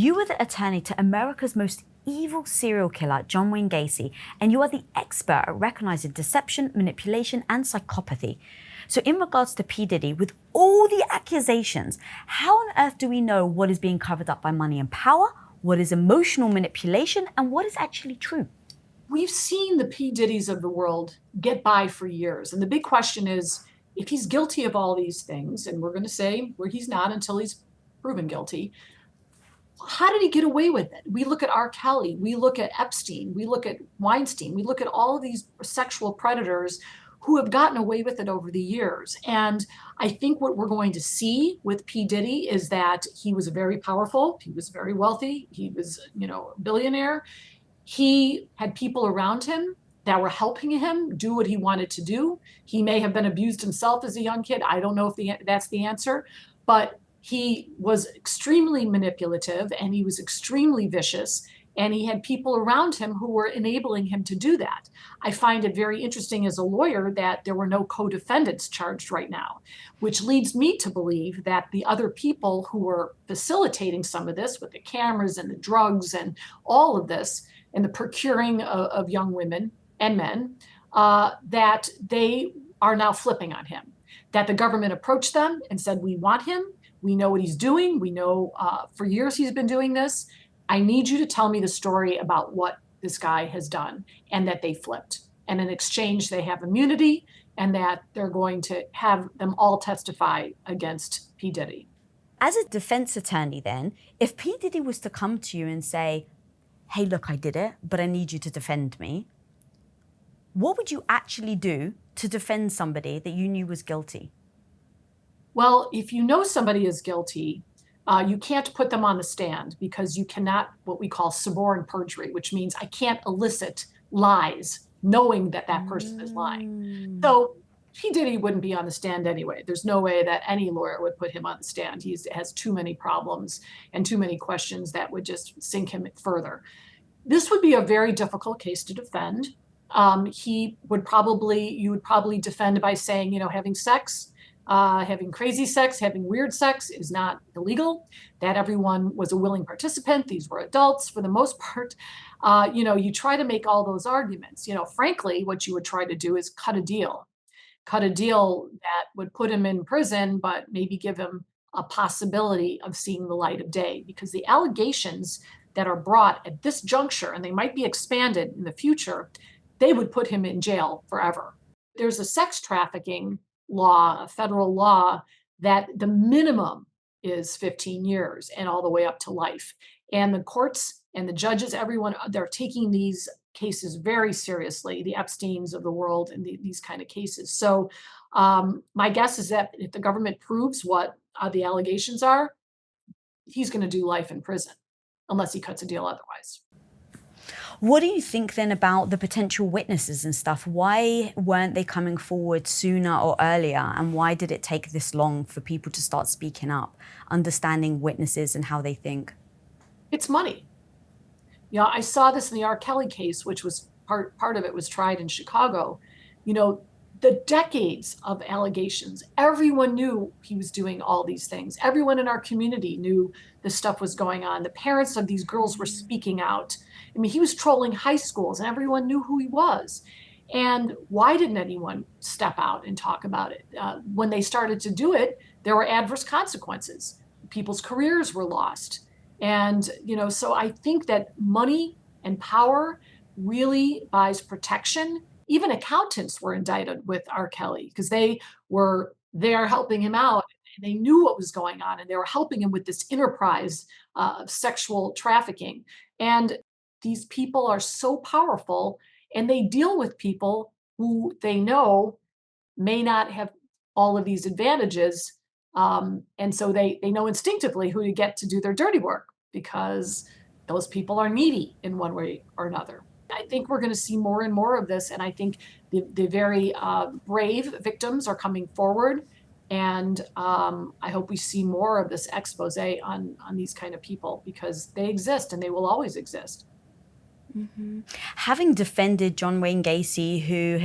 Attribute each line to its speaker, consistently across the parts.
Speaker 1: You were the attorney to America's most evil serial killer, John Wayne Gacy, and you are the expert at recognizing deception, manipulation, and psychopathy. So in regards to P. Diddy, with all the accusations, how on earth do we know what is being covered up by money and power, what is emotional manipulation, and what is actually true?
Speaker 2: We've seen the P. Diddy's of the world get by for years. And the big question is, if he's guilty of all these things, and we're going to say where he's not until he's proven guilty, how did he get away with it? We look at R. Kelly, we look at Epstein, we look at Weinstein, we look at all of these sexual predators who have gotten away with it over the years. And I think what we're going to see with P. Diddy is that he was very powerful, he was very wealthy, he was, a billionaire. He had people around him that were helping him do what he wanted to do. He may have been abused himself as a young kid. I don't know if that's the answer, but he was extremely manipulative and he was extremely vicious, and he had people around him who were enabling him to do that. I find it very interesting as a lawyer that there were no co-defendants charged right now, which leads me to believe that the other people who were facilitating some of this with the cameras and the drugs and all of this and the procuring of young women and men, that they are now flipping on him, that the government approached them and said, we want him. We know what he's doing. We know for years he's been doing this. I need you to tell me the story about what this guy has done, and that they flipped. And in exchange, they have immunity, and that they're going to have them all testify against P. Diddy.
Speaker 1: As a defense attorney then, if P. Diddy was to come to you and say, hey, look, I did it, but I need you to defend me, what would you actually do to defend somebody that you knew was guilty?
Speaker 2: Well, if you know somebody is guilty, you can't put them on the stand, because you cannot, what we call suborn perjury, which means I can't elicit lies knowing that that person is lying. So P. Diddy wouldn't be on the stand anyway. There's no way that any lawyer would put him on the stand. He has too many problems and too many questions that would just sink him further. This would be a very difficult case to defend. You would probably defend by saying, having sex, having crazy sex, having weird sex is not illegal, that everyone was a willing participant. These were adults for the most part. You try to make all those arguments. Frankly, what you would try to do is cut a deal that would put him in prison, but maybe give him a possibility of seeing the light of day, because the allegations that are brought at this juncture, and they might be expanded in the future, they would put him in jail forever. There's a sex trafficking law, a federal law, that the minimum is 15 years and all the way up to life. And the courts and the judges, everyone, they're taking these cases very seriously, the Epsteins of the world and these kind of cases. So my guess is that if the government proves what the allegations are, he's going to do life in prison unless he cuts a deal otherwise.
Speaker 1: What do you think then about the potential witnesses and stuff? Why weren't they coming forward sooner or earlier? And why did it take this long for people to start speaking up, understanding witnesses and how they think?
Speaker 2: It's money. I saw this in the R. Kelly case, which was part of it was tried in Chicago. The decades of allegations, everyone knew he was doing all these things. Everyone in our community knew this stuff was going on. The parents of these girls were speaking out. I mean, he was trolling high schools and everyone knew who he was. And why didn't anyone step out and talk about it? When they started to do it, there were adverse consequences. People's careers were lost. And, so I think that money and power really buys protection. Even accountants were indicted with R. Kelly because they were there helping him out. And they knew what was going on, and they were helping him with this enterprise of sexual trafficking. And these people are so powerful, and they deal with people who they know may not have all of these advantages. And so they know instinctively who to get to do their dirty work, because those people are needy in one way or another. I think we're going to see more and more of this. And I think the very brave victims are coming forward. And I hope we see more of this expose on these kind of people, because they exist and they will always exist.
Speaker 1: Having defended John Wayne Gacy, who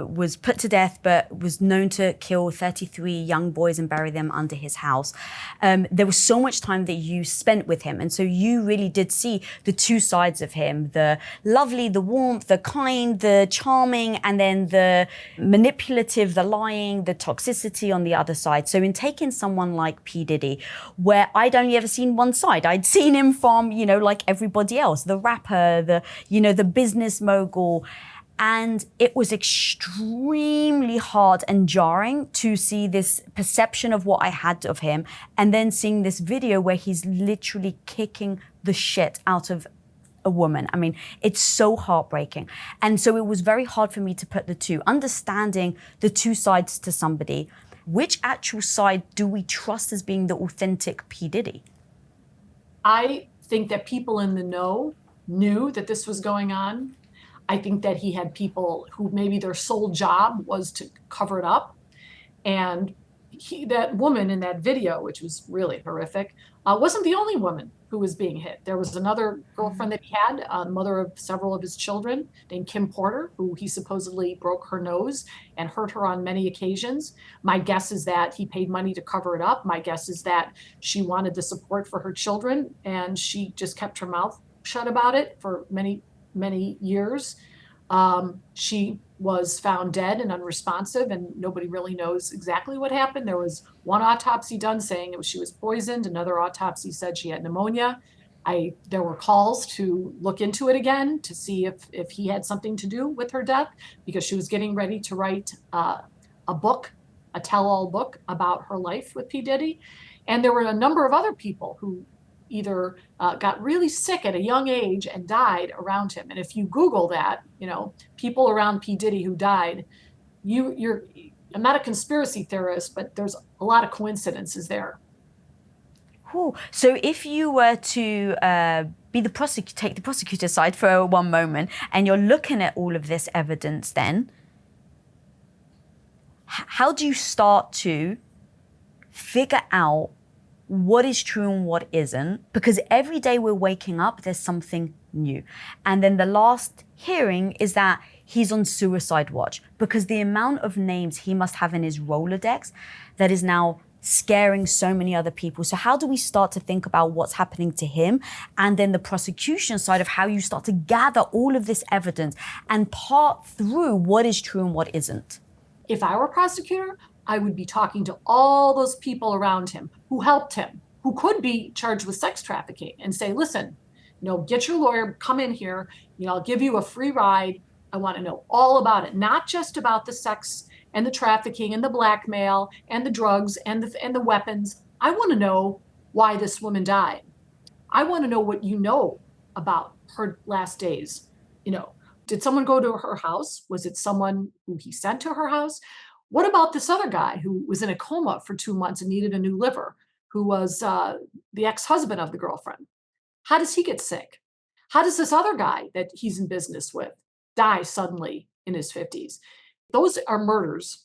Speaker 1: was put to death but was known to kill 33 young boys and bury them under his house, there was so much time that you spent with him. And so you really did see the two sides of him, the lovely, the warmth, the kind, the charming, and then the manipulative, the lying, the toxicity on the other side. So in taking someone like P. Diddy, where I'd only ever seen one side, I'd seen him from, like everybody else, the rapper, the business mogul. And it was extremely hard and jarring to see this perception of what I had of him, and then seeing this video where he's literally kicking the shit out of a woman. I mean, it's so heartbreaking. And so it was very hard for me to put the two, understanding the two sides to somebody. Which actual side do we trust as being the authentic P. Diddy?
Speaker 2: I think that people in the know knew that this was going on. I think that he had people who maybe their sole job was to cover it up. And that woman in that video, which was really horrific, wasn't the only woman who was being hit. There was another girlfriend that he had, mother of several of his children, named Kim Porter, who he supposedly broke her nose and hurt her on many occasions. My guess is that he paid money to cover it up. My guess is that she wanted the support for her children, and she just kept her mouth shut about it for many, many years. She was found dead and unresponsive, and nobody really knows exactly what happened. There was one autopsy done saying she was poisoned. Another autopsy said she had pneumonia. There were calls to look into it again to see if he had something to do with her death, because she was getting ready to write a book, a tell-all book about her life with P. Diddy. And there were a number of other people who either got really sick at a young age and died around him. And if you Google that, people around P. Diddy who died, I'm not a conspiracy theorist, but there's a lot of coincidences there.
Speaker 1: Ooh. So if you were to take the prosecutor's side for one moment, and you're looking at all of this evidence, then how do you start to figure out what is true and what isn't? Because every day we're waking up, there's something new. And then the last hearing is that he's on suicide watch, because the amount of names he must have in his Rolodex that is now scaring so many other people. So how do we start to think about what's happening to him? And then the prosecution side of how you start to gather all of this evidence and part through what is true and what isn't.
Speaker 2: If I were a prosecutor, I would be talking to all those people around him who helped him, who could be charged with sex trafficking, and say, listen, get your lawyer, come in here, I'll give you a free ride. I want to know all about it, not just about the sex and the trafficking and the blackmail and the drugs and the weapons. I want to know why this woman died. I want to know what you know about her last days. Did someone go to her house? Was it someone who he sent to her house? What about this other guy who was in a coma for 2 months and needed a new liver, who was the ex-husband of the girlfriend? How does he get sick? How does this other guy that he's in business with die suddenly in his 50s? Those are murders.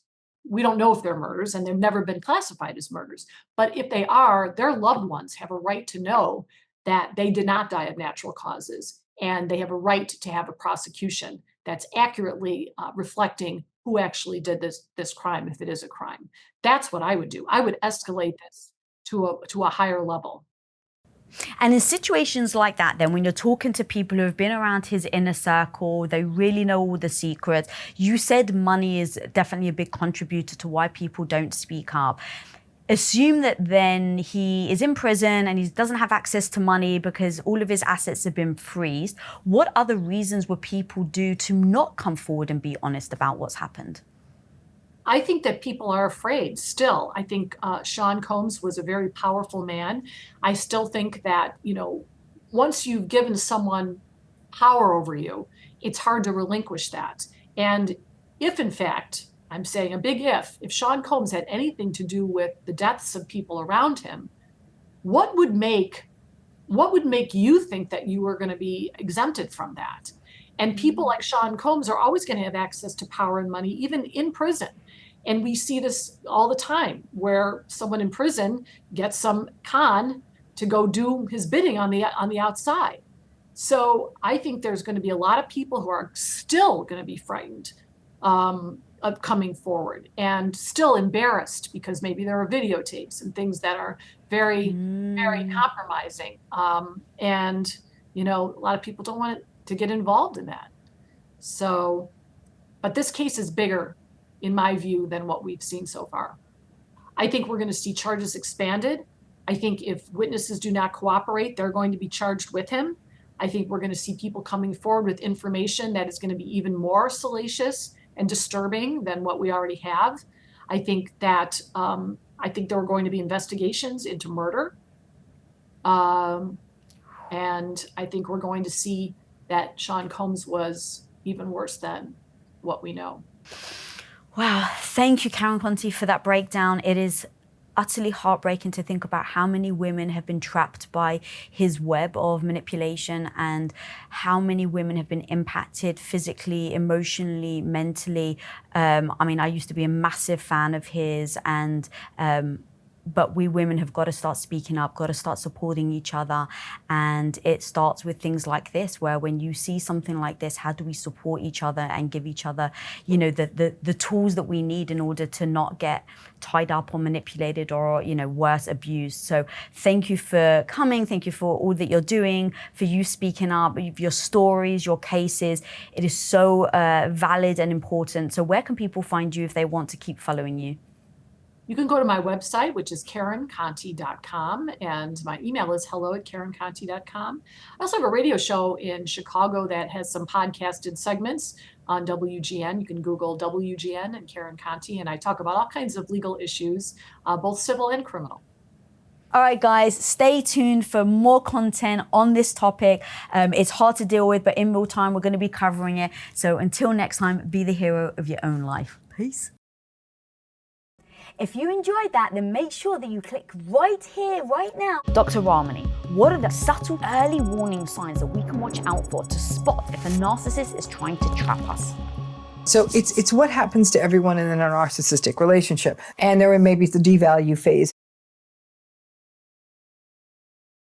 Speaker 2: We don't know if they're murders, and they've never been classified as murders. But if they are, their loved ones have a right to know that they did not die of natural causes, and they have a right to have a prosecution that's accurately reflecting who actually did this crime, if it is a crime. That's what I would do. I would escalate this to a higher level.
Speaker 1: And in situations like that, then when you're talking to people who have been around his inner circle, they really know all the secrets. You said money is definitely a big contributor to why people don't speak up. Assume that then he is in prison and he doesn't have access to money because all of his assets have been freezed. What other reasons would people do to not come forward and be honest about what's happened?
Speaker 2: I think that people are afraid still. I think Sean Combs was a very powerful man. I still think that, once you've given someone power over you, it's hard to relinquish that. And if, in fact, I'm saying a big if Sean Combs had anything to do with the deaths of people around him, what would make you think that you were going to be exempted from that? And people like Sean Combs are always going to have access to power and money, even in prison. And we see this all the time, where someone in prison gets some con to go do his bidding on the outside. So I think there's going to be a lot of people who are still going to be frightened of coming forward and still embarrassed because maybe there are videotapes and things that are very, very compromising. And, you know, a lot of people don't want to get involved in that. So, but this case is bigger, in my view, than what we've seen so far. I think we're going to see charges expanded. I think if witnesses do not cooperate, they're going to be charged with him. I think we're going to see people coming forward with information that is going to be even more salacious and disturbing than what we already have. I think that there are going to be investigations into murder. And I think we're going to see that Sean Combs was even worse than what we know.
Speaker 1: Wow, thank you, Karen Conti, for that breakdown. It is utterly heartbreaking to think about how many women have been trapped by his web of manipulation and how many women have been impacted physically, emotionally, mentally. I mean, I used to be a massive fan of his, and but we women have got to start speaking up, got to start supporting each other. And it starts with things like this, where when you see something like this, how do we support each other and give each other, you know, the tools that we need in order to not get tied up or manipulated or, you know, worse, abused. So thank you for coming. Thank you for all that you're doing, for you speaking up, your stories, your cases. It is so valid and important. So where can people find you if they want to keep following you?
Speaker 2: You can go to my website, which is KarenConti.com, and my email is hello@KarenConti.com. I also have a radio show in Chicago that has some podcasted segments on WGN. You can Google WGN and Karen Conti, and I talk about all kinds of legal issues, both civil and criminal.
Speaker 1: All right, guys, stay tuned for more content on this topic. It's hard to deal with, but in real time, we're going to be covering it. So until next time, be the hero of your own life. Peace. If you enjoyed that, then make sure that you click right here, right now. Dr. Ramani, what are the subtle early warning signs that we can watch out for to spot if a narcissist is trying to trap us?
Speaker 3: So it's what happens to everyone in a narcissistic relationship. And there may be the devalue phase.